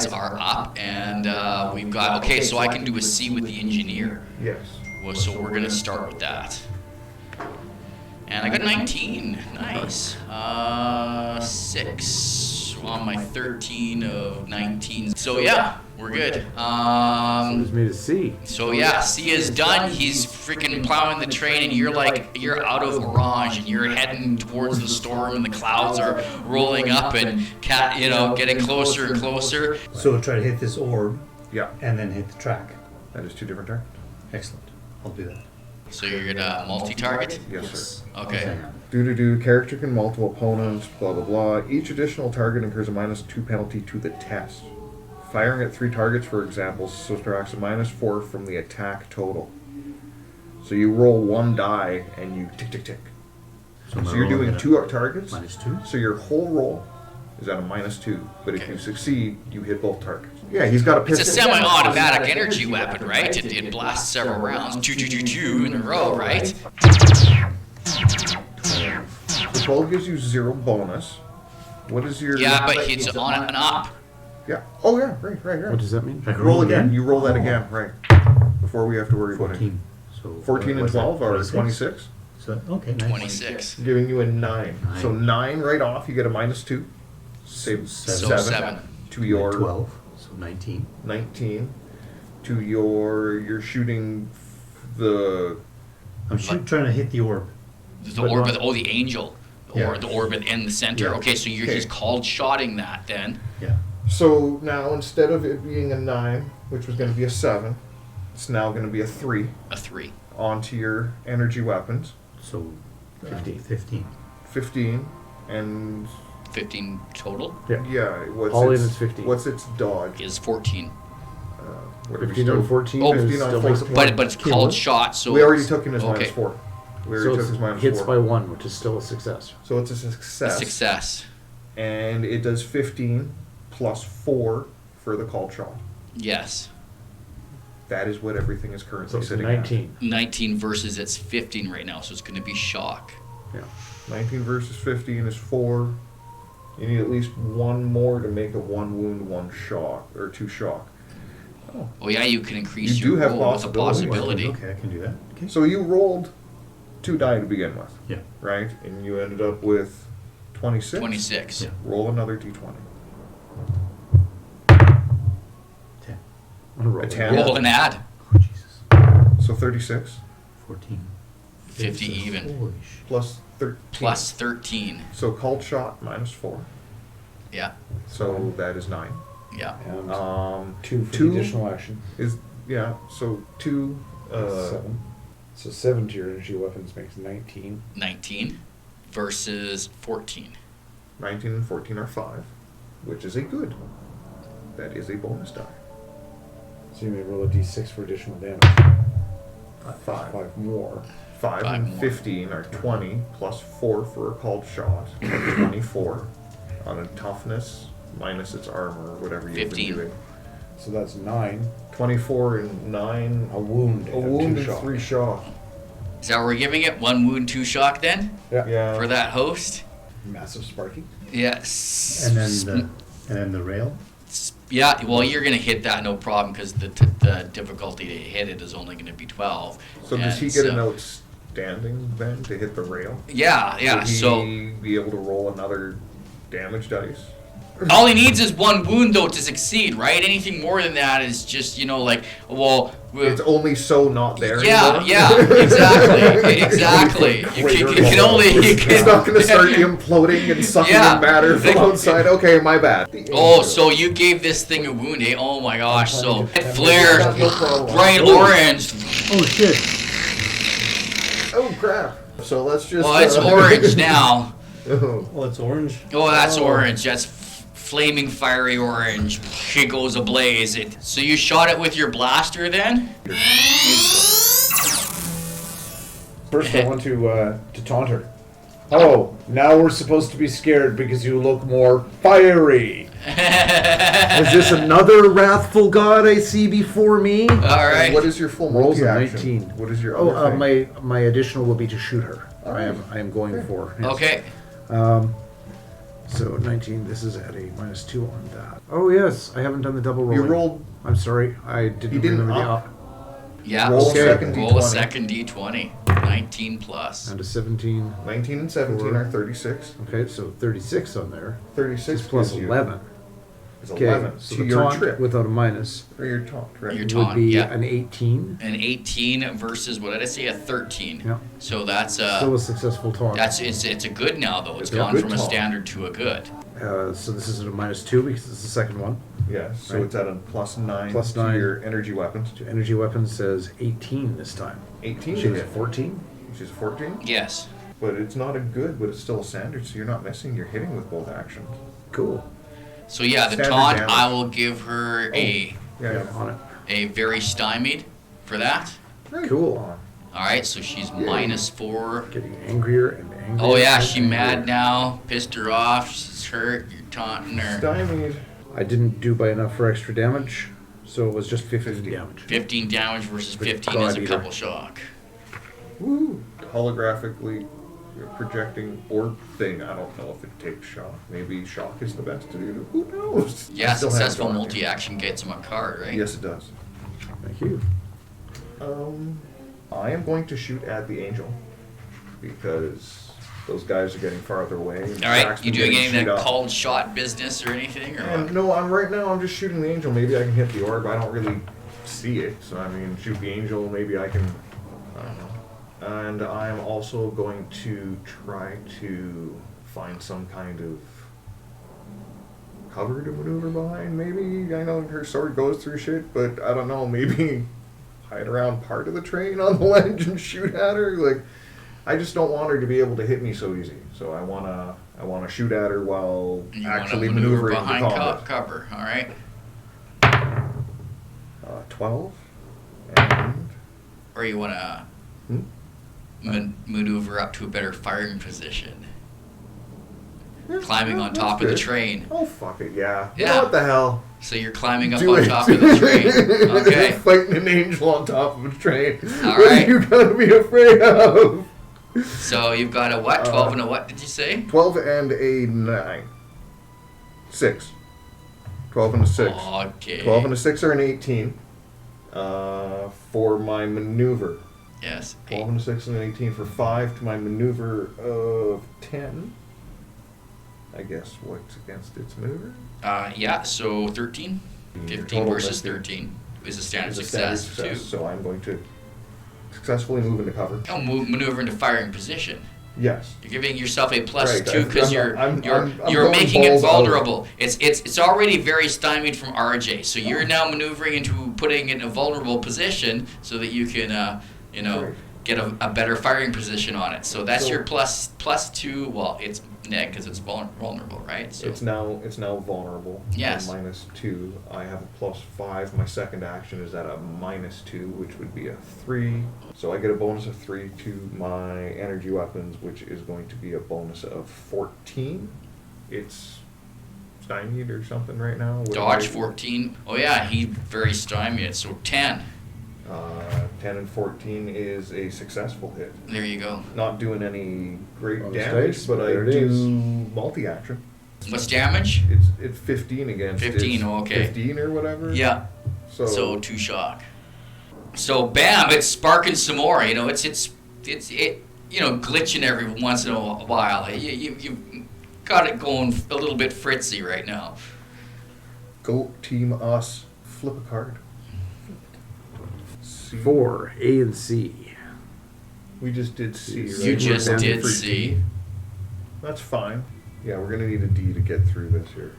guys are up, and we've got, okay, so I can do a C with the engineer. Yes. Well, so we're going to start with that. And I got 19. Nice. 6 on my 13 of 19. So yeah, we're good. So he's made a C. So yeah, C is done. He's freaking plowing the train, and you're out of orange, and you're heading towards the storm, and the clouds are rolling up, and getting closer and closer. So we'll try to hit this orb. Yeah. And then hit the track. That is 2 different targets. Excellent. I'll do that. So you're gonna multi-target? Yes, sir. Okay. Character can multiple opponents, blah blah blah. Each additional target incurs a -2 penalty to the test. Firing at 3 targets, for example, subtracts a -4 from the attack total. So you roll 1 die and you tick tick tick. So you're doing 2 targets. -2. So your whole roll is at a -2. But if you succeed, you hit both targets. Yeah, he's got a pistol. It's a semi-automatic energy weapon, right? It blasts several rounds, two in a row, right? The 12 gives you 0 bonus. What is your... Yeah, but it's on and up. Yeah. Oh, yeah. Right. What does that mean? Roll again. You roll that again, right. Before we have to worry about it. 14. So 14 and 12 are 26. So, okay, nice. 26. Giving you a 9. So 9 right off, you get a -2. Save So 7. To your 12. So 19. 19. To your... You're shooting the... I'm trying to hit the orb. The orbit, the angel. Yeah. Or the orbit in the center. Yeah. Okay, so he's called shotting that then. Yeah. So now, instead of it being a 9, which was going to be a 7, it's now going to be a 3. A 3. Onto your energy weapons. So 15. 15. And... 15 total Yeah. All in is 15. What's its dodge? is 14. 15 on 14 Oh, is 15 on still 14. makes a point. But it's called shot, so We already took him as okay. -4. We So already took his it -4. hits by 1, which is still a success. So it's a success. Success. And it does 15 plus 4 for the called shot. Yes. That is what everything is currently So it's sitting 19. 19 versus it's 15 right now, so it's going to be shock. Yeah. 19 versus 15 is 4. You need at least 1 more to make a 1 wound, 1 shock, or 2 shock. Oh yeah, you can increase You do your have roll with a possibilities. possibility. Okay, I can do that. Okay. So you rolled 2 die to begin with, Yeah. right? And you ended up with 26. 26. Yeah. Roll another d20. 10. A 10. Roll an ad. Oh, Jesus. So 36 14. 50 even. Holy shit. plus 13. Plus 13. So called shot -4. Yeah. So that is 9. Yeah. And 2 for two- the additional action. Is yeah. So 2. 7. So 7 to your energy weapons makes 19. 19 versus 14. 19 and 14 are 5, which is a good. That is a bonus die. So you may roll a d6 for additional damage. 5. 5 more. 5 Five and more. 15 are 20 plus 4 for a called shot. 24 on a toughness minus its armor or whatever you've 15. been doing. So that's 9. 24 and 9. A wound. A and wound 2 and shock. 3 shock. Is that what we're giving it? 1 wound, 2 shock then? Yeah. For that host? Massive sparking. Yes. And then the rail. Yeah, well, you're going to hit that no problem because the difficulty to hit it is only going to be 12. So does he And get so- an outstanding then to hit the rail? Yeah, yeah. Would he So be able to roll another damage dice? all he needs is 1 wound though to succeed, right? Anything more than that is just It's only so not there yeah, anymore. yeah, exactly. You can only It's not going to start imploding and sucking Yeah. in matter from outside. Okay, my bad. Oh, so you gave this thing a wound, eh? Oh my gosh! So it That's flares no problem. bright orange. Oh shit. Oh crap! So let's just. Well, it's orange now. Oh, it's orange. Oh, that's orange. That's flaming fiery orange. It goes ablaze. So you shot it with your blaster then? First, I want to taunt her. Oh, now we're supposed to be scared because you look more fiery. Is this another wrathful god I see before me? All right. What is your full Rolls a multi-action? 19. What is your Oh, other thing? my additional will be to shoot her. All I right. am going for. Yes. Okay. So 19, this is at a -2 on that. Oh yes, I haven't done the double roll. You rolled. I'm sorry, I didn't remember the up. Yeah, Roll a okay. second Roll a D20. second D20. 19 plus. And a 17. 19 and 17 are 36. Okay, so 36 on there. 36 Is plus gives you- 11. Is Okay, 11 so to the your taunt trip. without a minus Or your taunt, right? Your would taunt, be yeah. an 18. An 18 versus, what did I say, a 13. Yeah. So that's Still a successful taunt. it's a good now though. It's It's a gone good from a taunt. standard to a good. So this is at a -2 because it's the second one. Yeah, so Right. it's at a +9 Plus to 9. your energy weapons. To energy weapon says 18 this time. 18 She to was hit. 14. She's 14. Yes. But it's not a good, but it's still a standard, so you're not missing. You're hitting with both actions. Cool. So yeah, the Standard taunt, damage. I will give her a Yeah, On it. very stymied for that. Right. Cool. All right, so she's -4. Getting angrier and angrier. Oh yeah, and she angrier. mad now. Pissed her off. She's hurt. You're taunting her. Stymied. I didn't do by enough for extra damage, so it was just 15 damage. 15 damage versus But 15 is God a eater. couple shock. Woo! Holographically projecting orb thing. I don't know if it takes shock. Maybe shock is the best to do. Who knows? Yeah, I still haven't successful gone multi-action gets him a card, right? here. Yes, it does. Thank you. I am going to shoot at the angel because those guys are getting farther away. All right, you doing any of that called shot business or anything? Or And what? no, right now I'm just shooting the angel. Maybe I can hit the orb. I don't really see it, so I mean, shoot the angel. Maybe I can. I don't know. And I'm also going to try to find some kind of cover to maneuver behind. Maybe I know her sword goes through shit, but I don't know. Maybe hide around part of the train on the ledge and shoot at her. Like, I just don't want her to be able to hit me so easy. So I wanna shoot at her while You wanna actually maneuver maneuvering the behind combat. cover. All right. 12 and Or you want to maneuver up to a better firing position. Climbing on top of the train. Oh fuck it, yeah. You Yeah. know what the hell? So you're climbing up Do on it. top of the train. Okay. Fighting an angel on top of a train. All What right. are you gonna be afraid of? So you've got a what? 12 and a what did you say? 12 and a 9. 6. 12 and a 6. Okay. 12 and a 6 are an 18. For my maneuver. Yes. 12 and a 6 and an 18 for 5 to my maneuver of 10. I guess what's against its maneuver? Yeah, so 13? 15 Total versus 15 13 is a standard is a standard success, success, too. so I'm going to successfully move into cover. Oh, maneuver into firing position. Yes. You're giving yourself a plus Right, 2 because I'm you're going making it balls out. vulnerable. It's already very stymied from RJ, so you're now maneuvering into putting it in a vulnerable position so that you can Right. get a better firing position on it. So that's So- your plus 2. Well, it's neg because it's vulnerable, right? So It's now vulnerable. Yes. Minus 2. I have a plus 5. My second action is at a minus 2, which would be a 3. So I get a bonus of 3 to my energy weapons, which is going to be a bonus of 14. It's stymied or something right now. What am dodge I- 14. Oh yeah, he very stymied. So 10. 10 and 14 is a successful hit. There you go. Not doing any great Bonus damage, dice, but but I there it do is. multi-action. What's damage? It's 15 against 15, its okay. 15 or whatever. Yeah. So 2 shock. So bam, it's sparking some more. You know, it's glitching every once in a while. You got it going a little bit fritzy right now. Go team us. Flip a card. C. 4, A and C. We just did C, right? You We're just down did for C. D. That's fine. Yeah, we're gonna need a D to get through this here.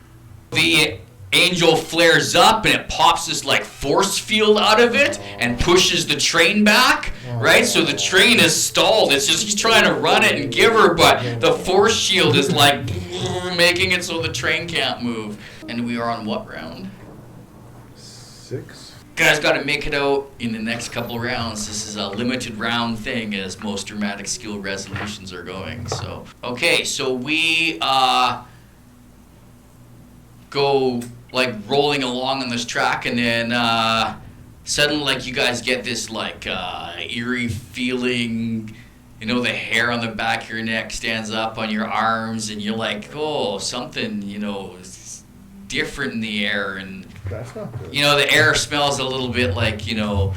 The angel flares up and it pops this like force field out of it and pushes the train back, right? So the train is stalled. It's just he's trying to run it and give her, but the force shield is like making it so the train can't move. And we are on what round? 6. Guys got to make it out in the next couple rounds. This is a limited round thing as most dramatic skill resolutions are going. So, okay, so we go like rolling along on this track, and then suddenly like you guys get this like eerie feeling you know, the hair on the back of your neck stands up on your arms, and you're like, oh, something, you know, is different in the air, and That's not good. you know, the air smells a little bit like, you know,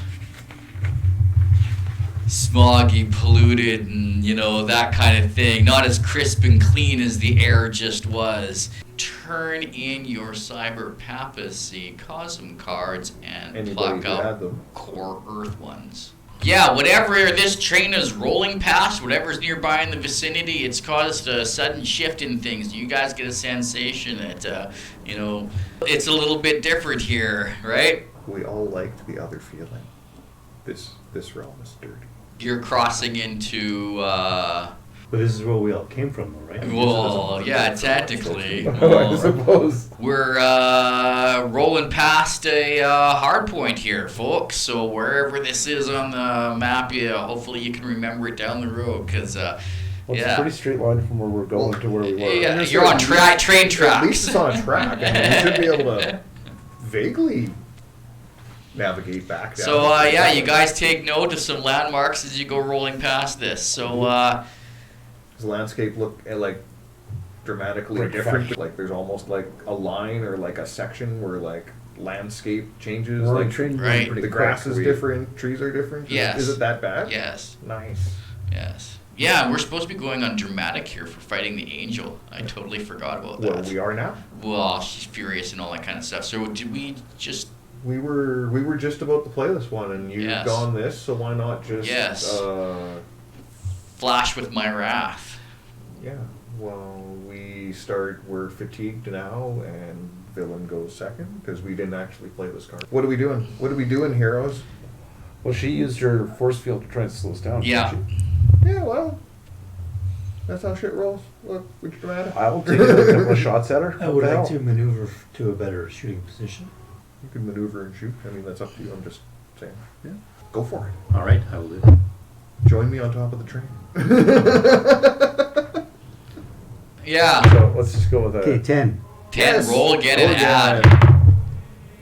smoggy, polluted, and, you know, that kind of thing. Not as crisp and clean as the air just was. Turn in your Cyberpapacy Cosm cards and Anybody pluck who had out them. core Earth ones. Yeah, whatever this train is rolling past, whatever's nearby in the vicinity, it's caused a sudden shift in things. You guys get a sensation that, you know, it's a little bit different here, right? We all liked the other feeling. This realm is dirty. You're crossing into, But this is where we all came from, though, right? well, yeah, technically. I suppose. We're rolling past a hard point here, folks. So wherever this is on the map, yeah, hopefully you can remember it down the road, because Well, it's yeah. a pretty straight line from where we're going to where we were. Yeah, you're on train At tracks. least it's on a track. I mean, we should be able to vaguely navigate back down. So yeah, you guys take note of some landmarks as you go rolling past this. So Does the landscape look like dramatically Like different? fashion. Like there's almost like a line or like a section where like landscape changes. We're on Like train Right. pretty the grass quick. is different, trees are different. Yes. Is it that bad? yes, Nice. yes, yeah. We're supposed to be going on dramatic here for fighting the angel. I totally forgot about that. Well, we are now. Well, she's furious and all that kind of stuff. So did we just? We were just about to play this one, and you've Yes. gone this, so why not just? Yes. Flash with my wrath. Yeah. Well, we're fatigued now, and villain goes second because we didn't actually play this card. What are we doing? What are we doing, heroes? Well, she used her force field to try and slow us down. Yeah. didn't she? Yeah, well, that's how shit rolls. Look, which dramatic. I'll take a couple of shots at her. I What would the like hell? to maneuver to a better shooting position. You can maneuver and shoot. I mean, that's up to you. I'm just saying. Yeah. Go for it. All right, I will do that. Join me on top of the train. Yeah. So let's just go with a. Okay, 10, 10. Yes. Roll again Roll and again. add.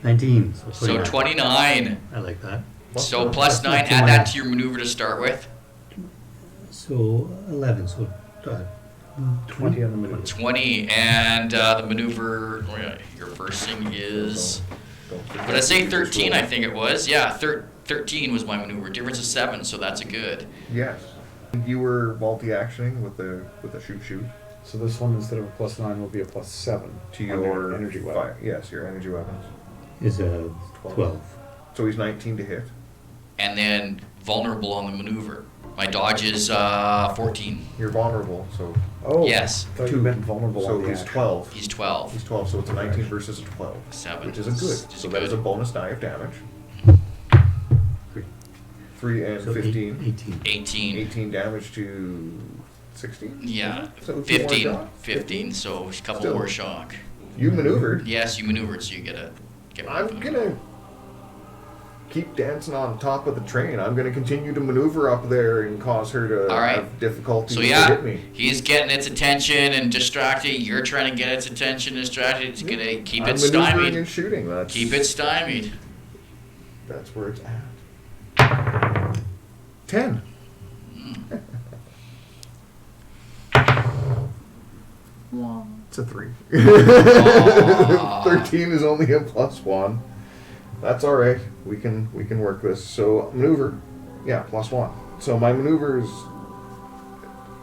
19. So 29. I like that. So plus 9. That's Add my- that to your maneuver to start with. So 11. So 20 on the maneuver. 20. And the maneuver, your first thing is. But I say 13, I think it was. Yeah, 13 was my maneuver. Difference of 7, so that's a good. Yes. You were multi-actioning with the shoot So this one, instead of a +9, will be a +7 to on your energy weapon. fire. Yes, your energy weapons. is a 12. So he's 19 to hit. And then vulnerable on the maneuver. My dodge is 14. You're vulnerable, so Oh, Yes. I thought you meant vulnerable so on the he's action. 12. He's 12. He's 12, so it's a 19 versus a 12. 7. Which is a good. Just So that is a good. bonus die of damage. 3. 3 and So 15. 18. 18. 18 damage to 16? Yeah. So 2 more 15. shots? 15, so a couple Still. more shock. You maneuvered. Yes, you maneuvered, so you get a. Get I'm gonna keep dancing on top of the train. I'm gonna continue to maneuver up there and cause her to All right. have difficulty So to yeah, hit me. he's getting its attention and distracted. You're trying to get its attention and distracted. It's gonna keep I'm it maneuvering stymied. and shooting. That's, Keep it stymied. That's where it's at. 10. It's a 3. Aw. 13 is only a +1. That's all right. We can work this. So maneuver, yeah, +1. So my maneuver is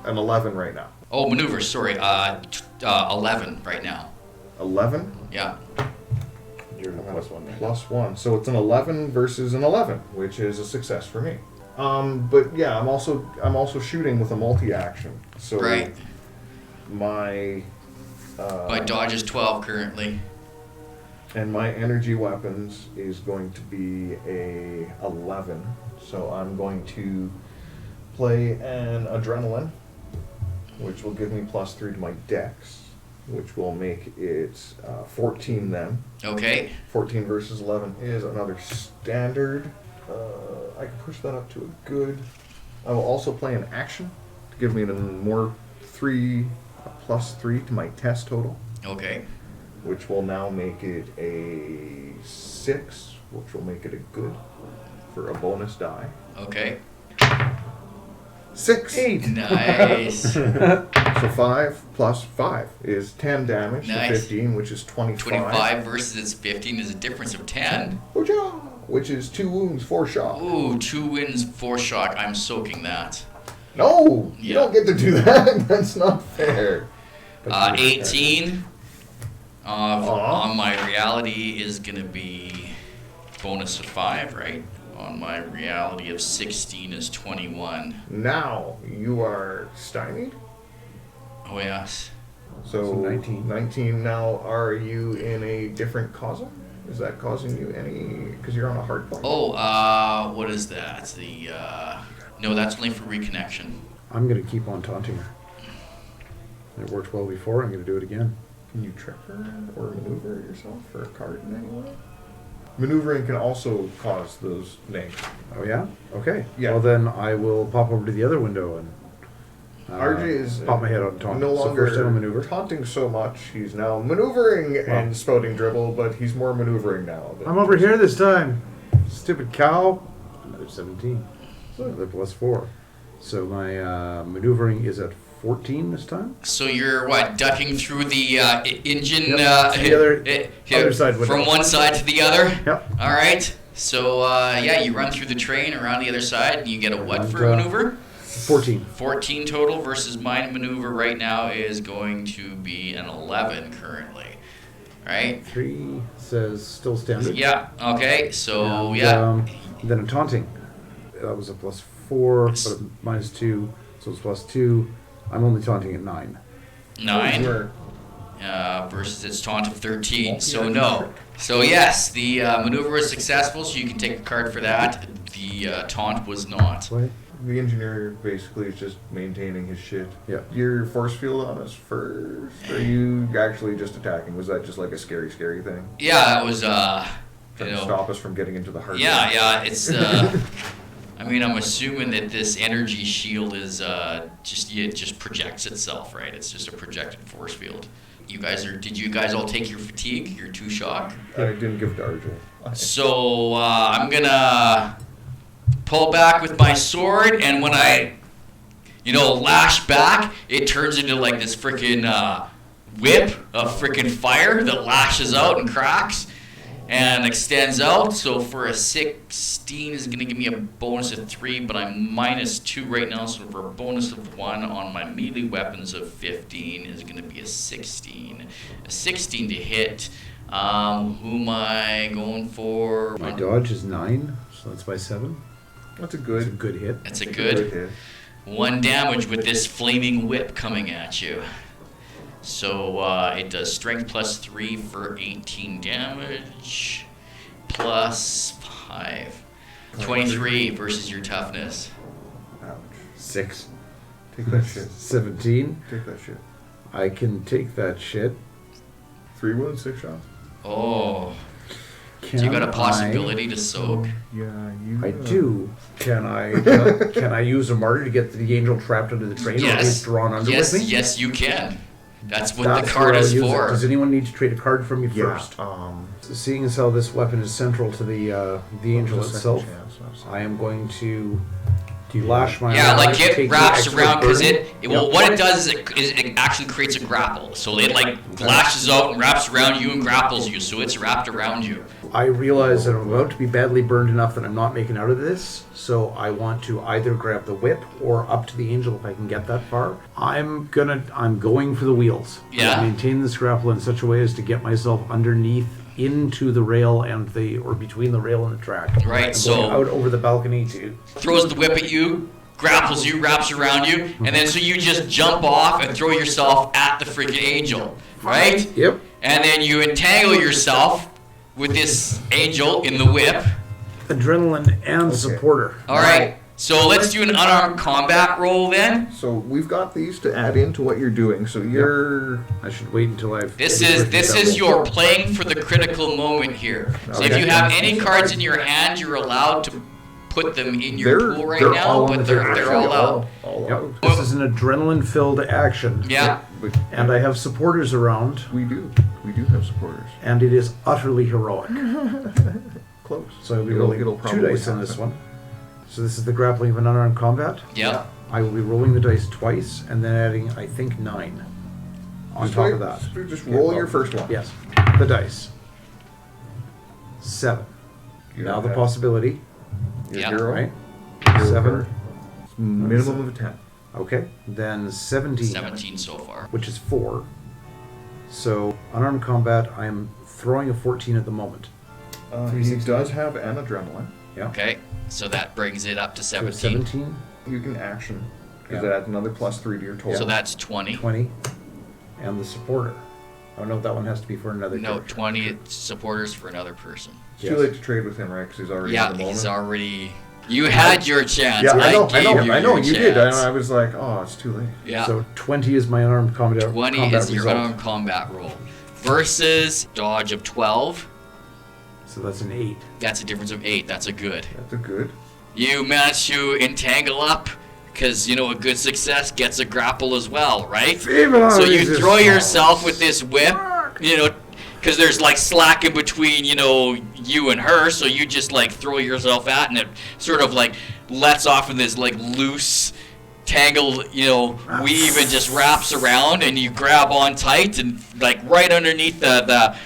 an 11 right now. Oh, maneuver. Sorry. 11 right now. 11 Yeah. You're the +1. right? +1. So it's an 11 versus an 11, which is a success for me. But yeah, I'm also shooting with a multi-action. So Right. my My dodge is 12 currently. and my energy weapons is going to be a 11. So I'm going to play an adrenaline, which will give me +3 to my dex, which will make it 14 then. Okay. 14 versus 11 is another standard. I can push that up to a good. I will also play an action to give me a +3 to my test total, Okay. which will now make it a 6, which will make it a good for a bonus die. Okay. 6. 8. Nice. So 5 plus 5 is 10 damage Nice. to 15, which is 25. 25 versus its 15 is a difference of 10. Hoo-cha! Which is 2 wounds, 4 shock. Ooh, 2 wins, 4 shock. I'm soaking that. No! You Yeah. don't get to do that. That's not fair. 18 on my reality is going to be bonus of 5, right? On my reality of 16 is 21. Now you are stymied. Oh, yes. So 19. 19. Now, are you in a different causum? Is that causing you any? Because you're on a hard point. Oh, what is that? No, that's only for reconnection. I'm going to keep on taunting her. It worked well before. I'm going to do it again. Can you trick her or maneuver yourself for a card in any way? Maneuvering can also cause those names. Oh, yeah? Okay. Yeah. Well, then I will pop over to the other window and RJ is pop my head on taunt. no So longer first time maneuver. taunting so much. He's now maneuvering and spouting dribble, but he's more maneuvering now. I'm over here this time. Stupid cow. Another 17. Another plus 4. So my maneuvering is at 14 this time. So you're, what, ducking through the engine? Yep, to the other side window. From one side to the other? Yep. All right. So, yeah, you run through the train around the other side, and you get a what And, for maneuver? 14. 14 total versus my maneuver right now is going to be an 11 currently. Right? 3 says still standard. Yeah, okay, so, And, yeah. Then a taunting. That was a plus 4, but a minus 2, so it's plus 2. I'm only taunting at 9. 9 versus its taunt of 13, so no. So yes, the maneuver was successful, so you can take a card for that. The taunt was not. What? The engineer basically is just maintaining his shit. Yeah. Your force field on us first. Or are you actually just attacking? Was that just like a scary thing? Yeah, that was, Trying you to know, stop us from getting into the hard. yeah, it's, I mean, I'm assuming that this energy shield is it just projects itself, right? It's just a projected force field. Did you guys all take your fatigue, your 2 shock? I didn't give it to RJ. So I'm gonna pull back with my sword, and when I, lash back, it turns into like this freaking whip of freaking fire that lashes out and cracks and extends out. So for a 16 is going to give me a bonus of 3, but I'm minus 2 right now. So for a bonus of 1 on my melee weapons of 15 is going to be a 16. A 16 to hit. Who am I going for? My dodge is 9, so that's by 7. That's a It's a good. good hit. That's a good hit. 1 damage with this flaming whip coming at you. So it does strength plus 3 for 18 damage, plus 5. 23 versus your toughness. Ouch. 6. Take that shit. 17. Take that shit. I can take that shit. 3 wounds, 6 shots. Oh, Can so you got a possibility to soak? Yeah, you. I do. Can I use a martyr to get the angel trapped under the train or at least drawn under Yes, with me? yes, you can. That's what That's the card where I'll is use it. for. Does anyone need to trade a card from me Yeah. first? Seeing as how this weapon is central to the angel itself, I am going to lash my Yeah, arm, like take it the wraps extra around because burden. well, what it does is it actually creates a grapple. So it like lashes out and wraps around you and grapples you. So it's wrapped around you. I realize that I'm about to be badly burned enough that I'm not making out of this, so I want to either grab the whip or up to the angel if I can get that far. I'm going for the wheels. Yeah. I maintain this grapple in such a way as to get myself underneath into the rail or between the rail and the track. Right, I'm so- going out over the balcony to. Throws the whip at you, grapples you, wraps around you, and then so you just jump off and throw yourself at the freaking angel, right? Yep. And then you entangle yourself with this angel in the whip. Adrenaline and supporter. All right. So let's do an unarmed combat roll then. So we've got these to add into what you're doing. So you're. I should wait until I've. This is your playing for the critical moment here. So if you have any cards in your hand, you're allowed to put them in your pool right now, but they're all out. Yep. This is an adrenaline-filled action. Yeah. But And I have supporters around, we do have supporters. and it is utterly heroic. Close. So I'll be It'll rolling 2 probably dice on this happen. one. So this is the grappling of an unarmed combat. Yep. I will be rolling the dice twice and then adding, I think, 9 on top of that. Just roll your first one. Yes, the dice. 7. Now the possibility, Your Yeah. hero. right? Hero 7. card. Minimum of a 10. Okay, then 17. 17 so far. Which is 4. So, unarmed combat, I am throwing a 14 at the moment. He does have an adrenaline. Yeah. Okay, so that brings it up to So 17. 17, You can action, because Yeah. it adds another +3 to your total. So that's 20. 20, and the supporter. Oh no, that one has to be for another No, character. 20 supporters for another person. It's too late to trade with him, right? Because he's already Yeah, in the moment. he's already. You had your chance. Yeah, I know, gave you I know, your you did. chance. I was like, oh, it's too late. Yeah. So 20 is my unarmed combat 20 combat is your result. unarmed combat roll. Versus dodge of 12. So that's an 8. That's a difference of 8. That's a good. That's a good. You manage to entangle up. Because, you know, a good success gets a grapple as well, right? So you throw yourself with this whip, you know, because there's like slack in between, you know, you and her. So you just like throw yourself at, and it sort of like lets off in this like loose, tangled, you know, weave and just wraps around, and you grab on tight and like right underneath the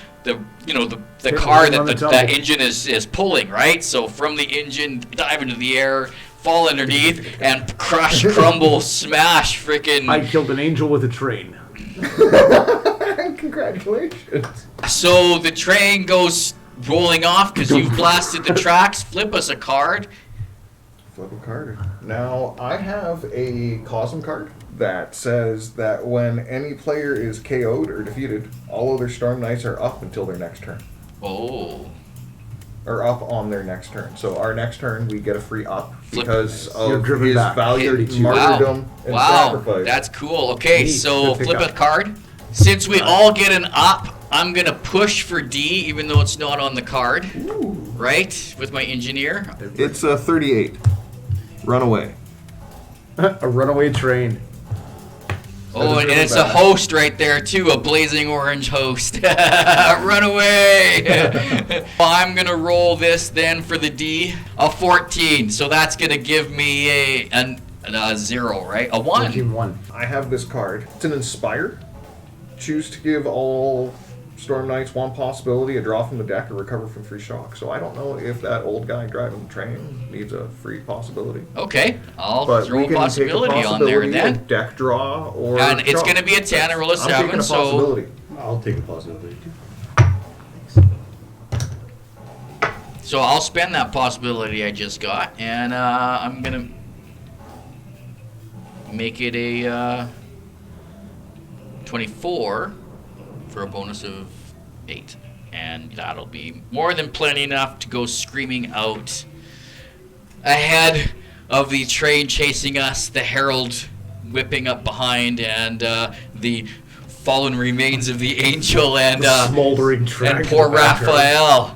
you know the car right that on the the tumble. engine is pulling, right? So from the engine, dive into the air. Fall underneath and crush, crumble, smash, freaking. I killed an angel with a train. Congratulations. So the train goes rolling off because you've blasted the tracks. Flip us a card. Flip a card. Now, I have a Cosm card that says that when any player is KO'd or defeated, all other Storm Knights are up until their next turn. Oh. Or up on their next turn. So our next turn, we get a free up Flip. because You're of driven his back. valiant 32. martyrdom and Wow. sacrifice. That's cool. Okay, Neat. so Good flip a pickup. card. Since we all get an up, I'm going to push for D, even though it's not on the card. Right? With my engineer. It's a 38. Runaway. A runaway train. Oh, and it's a host right there too, a blazing orange host. Run away! Well, I'm gonna roll this then for the D, a 14. So that's gonna give me a 0, right? A 1. 14-1. I have this card. It's an Inspire. Choose to give all Storm Knights one possibility, a draw from the deck, or recover from 3 shock. So I don't know if that old guy driving the train needs a free possibility. Okay, I'll But throw we a can possibility take a on there possibility, then. a deck draw, or And it's shock. gonna be a 10 or roll a I'm 7, taking a so possibility. I'll take a possibility too. so I'll spend that possibility I just got, and I'm gonna make it a 24 for a bonus of 8, and that'll be more than plenty enough to go screaming out ahead of the train chasing us, the herald whipping up behind, and the fallen remains of the angel, and Smoldering track. and in poor the background. Raphael.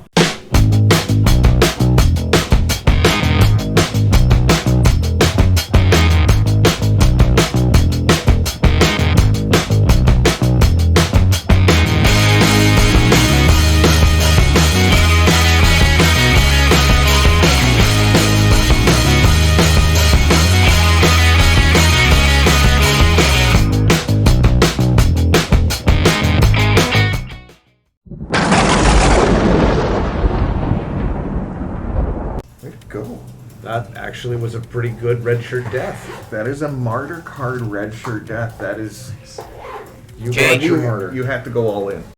Way to go. That actually was a pretty good red shirt death. That is a martyr card red shirt death. That is... You Okay. got your martyr. You have to go all in.